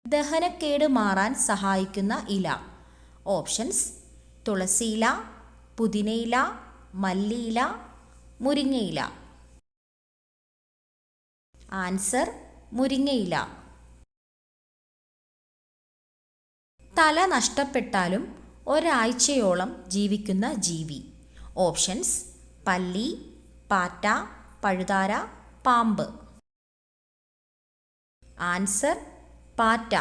ദഹനക്കേട് മാറാൻ സഹായിക്കുന്ന ഇല. ഓപ്ഷൻസ്: തുളസിയില, പുതിനയില, മല്ലിയില, മുരിങ്ങയില. ആൻസർ: മുരിങ്ങയില. തല നഷ്ടപ്പെട്ടാലും ഒരാഴ്ചയോളം ജീവിക്കുന്ന ജീവി. ഓപ്ഷൻസ്: പല്ലി, പാറ്റ, പഴുതാര, പാമ്പ്. ആൻസർ: പാറ്റ.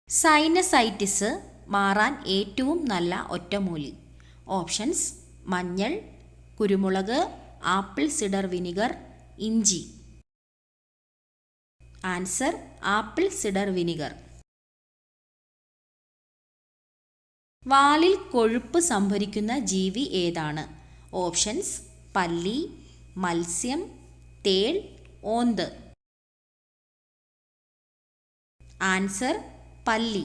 സൈനസൈറ്റിസ് മാറാൻ ഏറ്റവും നല്ല ഒറ്റമൂലി. ഓപ്ഷൻസ്: മഞ്ഞൾ, കുരുമുളക്, ആപ്പിൾ സിഡർ വിനിഗർ, ഇഞ്ചി. Answer: apple cider vinegar. വാലിൽ കൊഴുപ്പ് സംഭരിക്കുന്ന ജീവി ഏതാണ്? ഓപ്ഷൻസ്: പല്ലി, മത്സ്യം, തേൾ, ഓന്ത്. ആൻസർ: പല്ലി.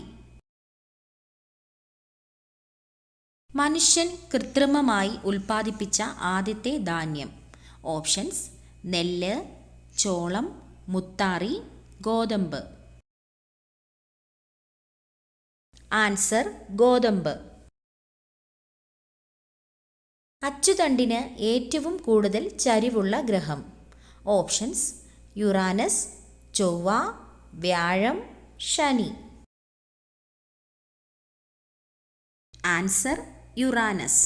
മനുഷ്യൻ കൃത്രിമമായി ഉൽപ്പാദിപ്പിച്ച ആദ്യത്തെ ധാന്യം. ഓപ്ഷൻസ്: നെല്ല്, ചോളം, മുത്താറി, ഗോതമ്പ്. ആൻസർ: ഗോതമ്പ്. അച്ചുതണ്ടിന് ഏറ്റവും കൂടുതൽ ചരിവുള്ള ഗ്രഹം. ഓപ്ഷൻസ്: യുറാനസ്, ചൊവ്വ, വ്യാഴം, ശനി. Answer: Uranus.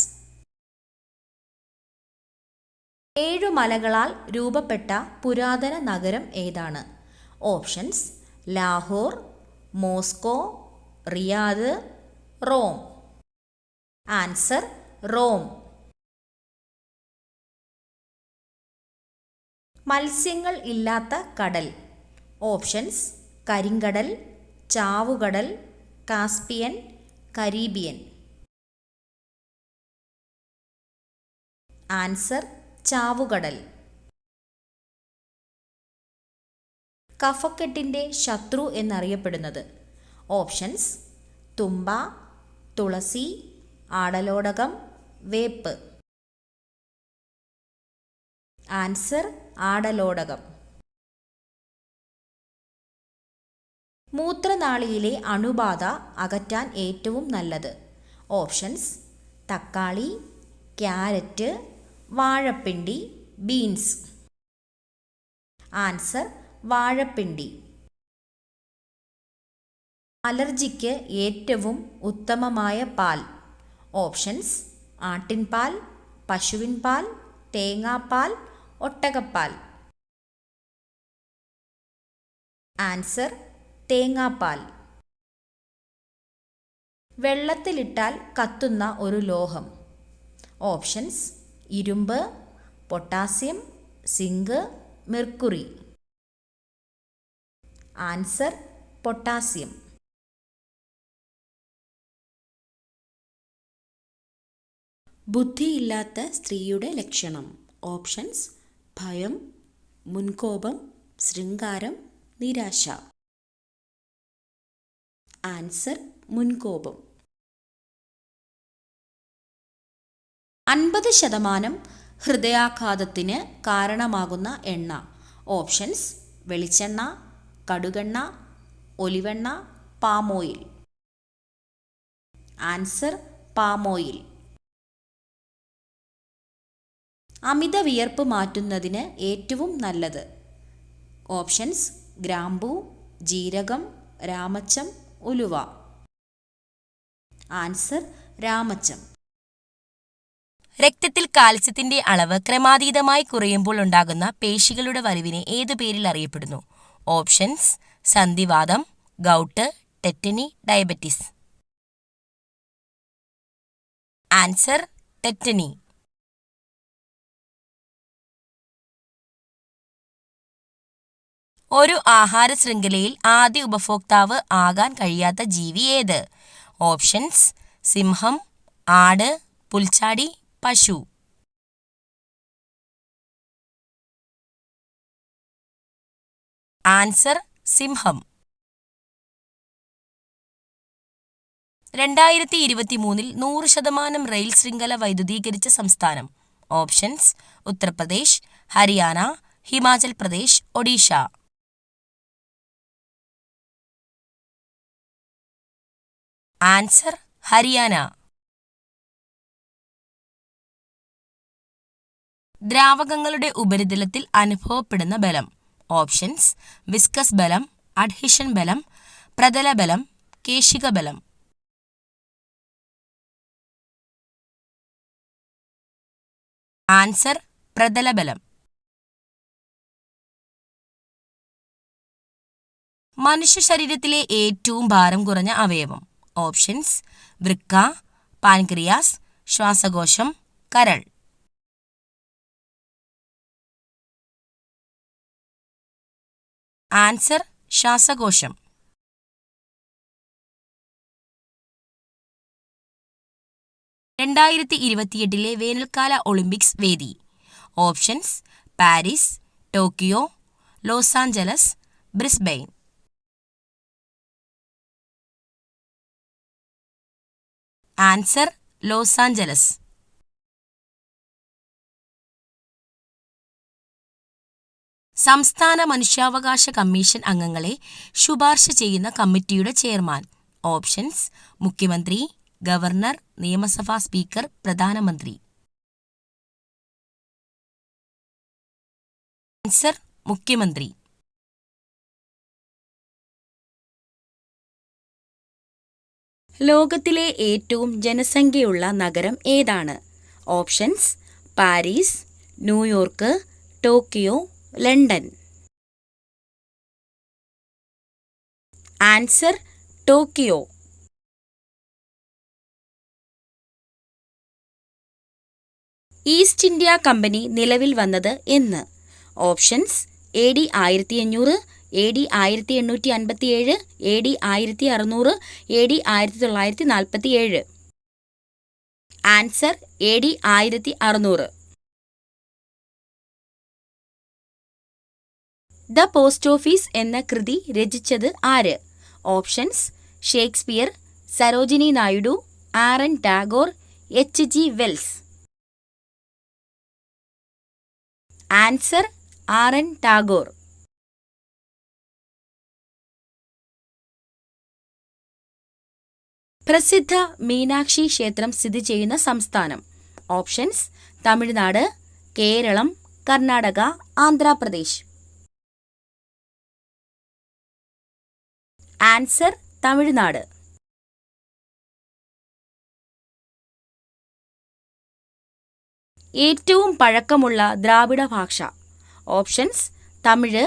7 മലകളാൽ രൂപപ്പെട്ട പുരാതന നഗരം ഏതാണ്? Options: Lahore, Moscow, Riyadh, Rome. Answer: Rome. മത്സ്യങ്ങൾ ഇല്ലാത്ത കടൽ. ഓപ്ഷൻസ്: കരിങ്കടൽ, ചാവുകടൽ, കാസ്പിയൻ, കരീബിയൻ. ആൻസർ: ചാവുകടൽ. കഫക്കെട്ടിൻ്റെ ശത്രു എന്നറിയപ്പെടുന്നത്. ഓപ്ഷൻസ്: തുമ്പ, തുളസി, ആടലോടകം, വേപ്പ്. ആൻസർ: ആടലോടകം. മൂത്രനാളിയിലെ അണുബാധ അകറ്റാൻ ഏറ്റവും നല്ലത്. ഓപ്ഷൻസ്: തക്കാളി, ക്യാരറ്റ്, വാഴപ്പിണ്ടി, ബീൻസ്. ആൻസർ: വാഴപ്പിണ്ടി. അലർജിക്ക് ഏറ്റവും ഉത്തമമായ പാൽ. ഓപ്ഷൻസ്: ആട്ടിൻപാൽ, പശുവിൻ പാൽ, തേങ്ങാപ്പാൽ, ഒട്ടകപ്പാൽ. ആൻസർ: തേങ്ങാപ്പാൽ. വെള്ളത്തിലിട്ടാൽ കത്തുന്ന ഒരു ലോഹം. ഓപ്ഷൻസ്: ഇരുമ്പ്, potassium, zinc, mercury. Answer: potassium. ബുദ്ധിയില്ലാത്ത സ്ത്രീയുടെ ലക്ഷണം. ഓപ്ഷൻസ്: ഭയം, മുൻകോപം, ശൃംഗാരം, നിരാശ. ആൻസർ: മുൻകോപം. 50% ഹൃദയാഘാതത്തിന് കാരണമാകുന്ന എണ്ണ. ഓപ്ഷൻസ്: വെളിച്ചെണ്ണ, കടുകെണ്ണ, ഒലിവെണ്ണ, പാമോയിൽ. Answer: palm oil. അമിത വിയർപ്പ് മാറ്റുന്നതിന് ഏറ്റവും നല്ലത്. ഓപ്ഷൻസ്: ഗ്രാമ്പൂ, ജീരകം, രാമച്ചം, ഉലുവ. ആൻസർ: രാമച്ചം. രക്തത്തിൽ കാൽസ്യത്തിന്റെ അളവ് ക്രമാതീതമായി കുറയുമ്പോൾ ഉണ്ടാകുന്ന പേശികളുടെ വലിവിനെ ഏതു പേരിൽ അറിയപ്പെടുന്നു? ഓപ്ഷൻസ്: സന്ധിവാതം, gout, tetany, diabetes. Answer: tetany. ഒരു ആഹാര ശൃംഖലയിൽ ആദ്യ ഉപഭോക്താവ് ആകാൻ കഴിയാത്ത ജീവി ഏത്? ഓപ്ഷൻസ്: സിംഹം, ആട്, പുൽച്ചാടി, പശു. ആൻസർ: സിംഹം. 2023 100% റെയിൽ ശൃംഖല വൈദ്യുതീകരിച്ച സംസ്ഥാനം. ഓപ്ഷൻസ്: ഉത്തർപ്രദേശ്, ഹരിയാന, ഹിമാചൽ പ്രദേശ്, ഒഡീഷ. ആൻസർ ഹരിയാന. ദ്രാവകങ്ങളുടെ ഉപരിതലത്തിൽ അനുഭവപ്പെടുന്ന ബലം. ഓപ്ഷൻസ്: വിസ്കസ് ബലം, അഡ്ഹിഷൻ ബലം, പ്രതലബലം, കേശിക ബലം. ആൻസർ പ്രതലബലം. മനുഷ്യ ശരീരത്തിലെ ഏറ്റവും ഭാരം കുറഞ്ഞ അവയവം. ഓപ്ഷൻസ്: വൃക്ക, പാൻക്രിയാസ്, ശ്വാസകോശം, കരൾ. ആൻസർ ശ്വാസകോശം. 2028 വേനൽക്കാല ഒളിമ്പിക്സ് വേദി. Options: Paris, Tokyo, Los Angeles, Brisbane. Answer Los Angeles. സംസ്ഥാന മനുഷ്യാവകാശ കമ്മീഷൻ അംഗങ്ങളെ ശുപാർശ ചെയ്യുന്ന കമ്മിറ്റിയുടെ ചെയർമാൻ. ഓപ്ഷൻസ്: മുഖ്യമന്ത്രി, ഗവർണർ, നിയമസഭാ സ്പീക്കർ, പ്രധാനമന്ത്രി. ആൻസർ മുഖ്യമന്ത്രി. ലോകത്തിലെ ഏറ്റവും ജനസംഖ്യയുള്ള നഗരം ഏതാണ്? Options: Paris, New York, Tokyo, London. Answer Tokyo. East India company നിലവിൽ വന്നത് എന്ന്? Options: AD 1500, AD 1857, AD 1600, AD 1947. Answer AD 1600. The post office എന്ന കൃതി രചിച്ചത് ആര്? Options: Shakespeare, Sarojini Naidu, ആർ.എൻ. Tagore, H.G. Wells. Answer R N. Tagore. പ്രസിദ്ധ മീനാക്ഷി ക്ഷേത്രം സ്ഥിതി ചെയ്യുന്ന സംസ്ഥാനം. ഓപ്ഷൻസ്: തമിഴ്നാട്, കേരളം, കർണാടക, ആന്ധ്രാപ്രദേശ്. ആൻസർ തമിഴ്നാട്. ഏറ്റവും പഴക്കമുള്ള ദ്രാവിഡ ഭാഷ. ഓപ്ഷൻസ്: തമിഴ്,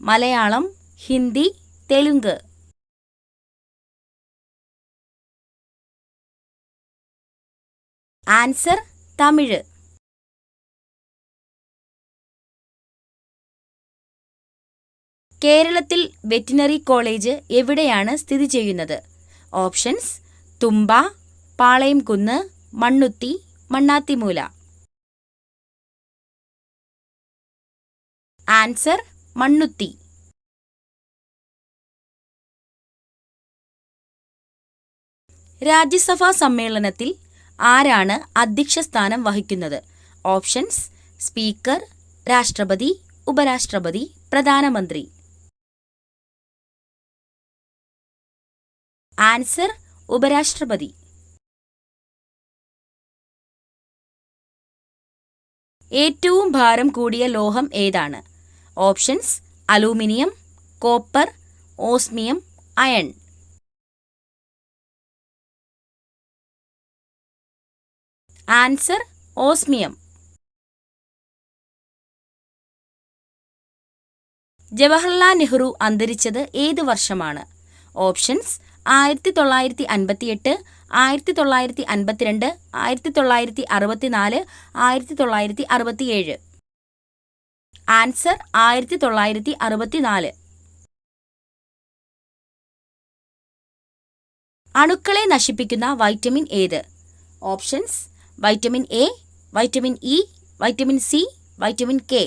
മലയാളം, ഹിന്ദി, തെലുങ്ക്. ആൻസർ തമിഴ്. കേരളത്തിൽ വെറ്റിനറി കോളേജ് എവിടെയാണ് സ്ഥിതി ചെയ്യുന്നത്? ഓപ്ഷൻസ്: തുമ്പ, പാളയംകുന്ന്, മണ്ണുത്തി, മണ്ണാത്തിമൂല. ആൻസർ മണ്ണുത്തി. രാജ്യസഭാ സമ്മേളനത്തിൽ ആരാണ് അധ്യക്ഷ സ്ഥാനം വഹിക്കുന്നത്? ഓപ്ഷൻസ്: സ്പീക്കർ, രാഷ്ട്രപതി, ഉപരാഷ്ട്രപതി, പ്രധാനമന്ത്രി. ആൻസർ ഉപരാഷ്ട്രപതി. ഏറ്റവും ഭാരം കൂടിയ ലോഹം ഏതാണ്? Options: aluminium, copper, osmium, iron. Answer osmium. Jawaharlal Nehru അന്തരിച്ചത് ഏത് വർഷമാണ്? ഓപ്ഷൻസ്: 1958, 1952, 1964, 1967. ആൻസർ 1964. അണുക്കളെ നശിപ്പിക്കുന്ന വൈറ്റമിൻ ഏത്? Options: vitamin A, vitamin E, vitamin C, vitamin K.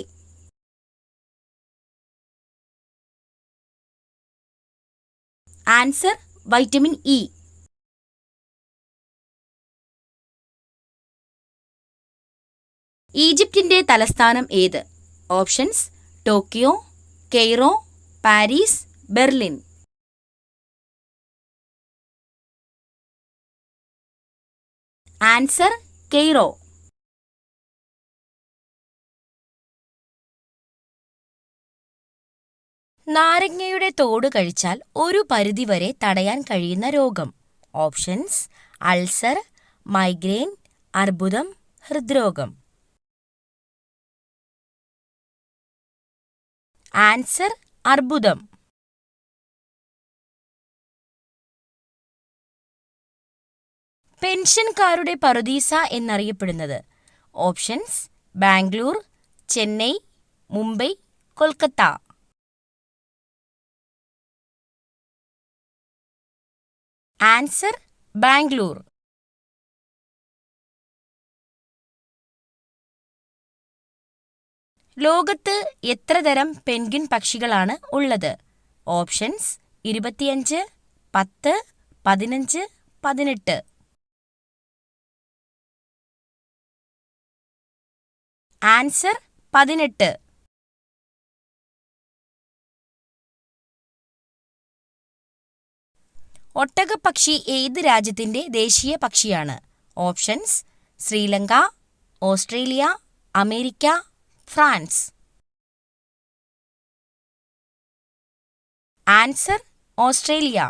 Answer vitamin E. ഈജിപ്തിന്റെ തലസ്ഥാനം ഏത്? Options: Tokyo, Cairo, Paris, Berlin. Answer Cairo. നാരങ്ങയുടെ തോട് കഴിച്ചാൽ ഒരു പരിധിവരെ തടയാൻ കഴിയുന്ന രോഗം. ഓപ്ഷൻസ്: അൾസർ, മൈഗ്രെയിൻ, അർബുദം, ഹൃദ്രോഗം. ആൻസർ അർബുദം. പെൻഷൻകാരുടെ പറുദീസ എന്നറിയപ്പെടുന്നത്. ഓപ്ഷൻസ്: ബാംഗ്ലൂർ, ചെന്നൈ, മുംബൈ, കൊൽക്കത്ത. ആൻസർ ബാംഗ്ലൂർ. ലോകത്ത് എത്ര തരം പെൻഗ്വിൻ പക്ഷികളാണ് ഉള്ളത്? ഓപ്ഷൻസ്: 25, 10, 15, 18. ആൻസർ 18. ഒട്ടകപ്പക്ഷി ഏത് രാജ്യത്തിന്റെ ദേശീയ പക്ഷിയാണ്? Options: Sri Lanka, Australia, America, France. Answer Australia.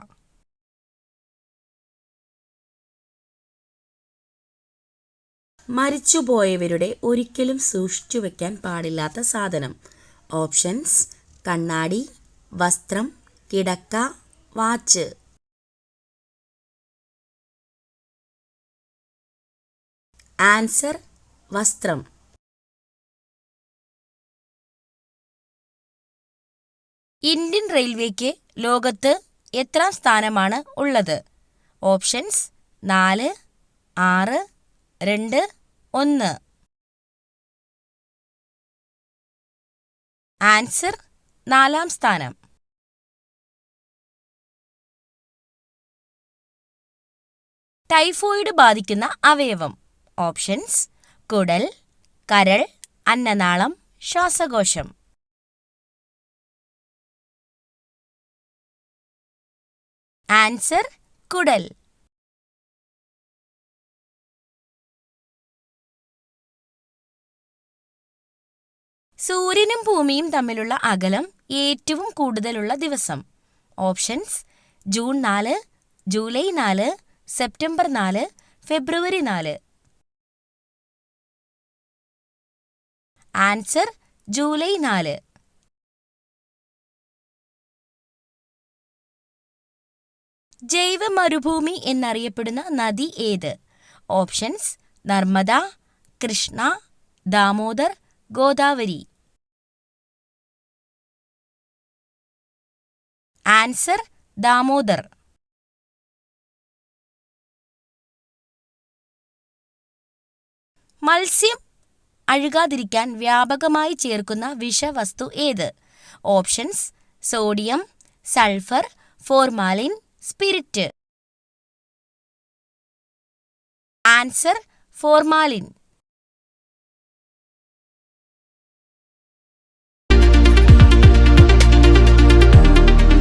മരിച്ചുപോയവരുടെ ഒരിക്കലും സൂക്ഷിച്ചു വെക്കാൻ പാടില്ലാത്ത സാധനം. ഓപ്ഷൻസ്: കണ്ണാടി, വസ്ത്രം, കിടക്ക, വാച്ച്. ആൻസർ വസ്ത്രം. ഇന്ത്യൻ റെയിൽവേക്ക് ലോകത്ത് എത്രാം സ്ഥാനമാണ് ഉള്ളത്? ഓപ്ഷൻസ്: 4, 6, 2, 1. ആൻസർ 4-ാം സ്ഥാനം. ടൈഫോയിഡ് ബാധിക്കുന്ന അവയവം. ഓപ്ഷൻസ്: കുടൽ, കരൾ, അന്നനാളം, ശ്വാസകോശം. ആൻസർ കുടൽ. സൂര്യനും ഭൂമിയും തമ്മിലുള്ള അകലം ഏറ്റവും കൂടുതലുള്ള ദിവസം. ഓപ്ഷൻസ്: ജൂൺ 4, ജൂലൈ 4, സെപ്റ്റംബർ 4, ഫെബ്രുവരി 4. Answer July 4. ജൈവ മരുഭൂമി എന്നറിയപ്പെടുന്ന നദി ഏത്? ഓപ്ഷൻസ്: നർമ്മദ, കൃഷ്ണ, ദാമോദർ, ഗോദാവരി. ആൻസർ ദാമോദർ. മത്സ്യം അഴുകാതിരിക്കാൻ വ്യാപകമായി ചേർക്കുന്ന വിഷവസ്തു ഏത്? Options: sodium, sulphur, formalin, spirit. Answer formalin.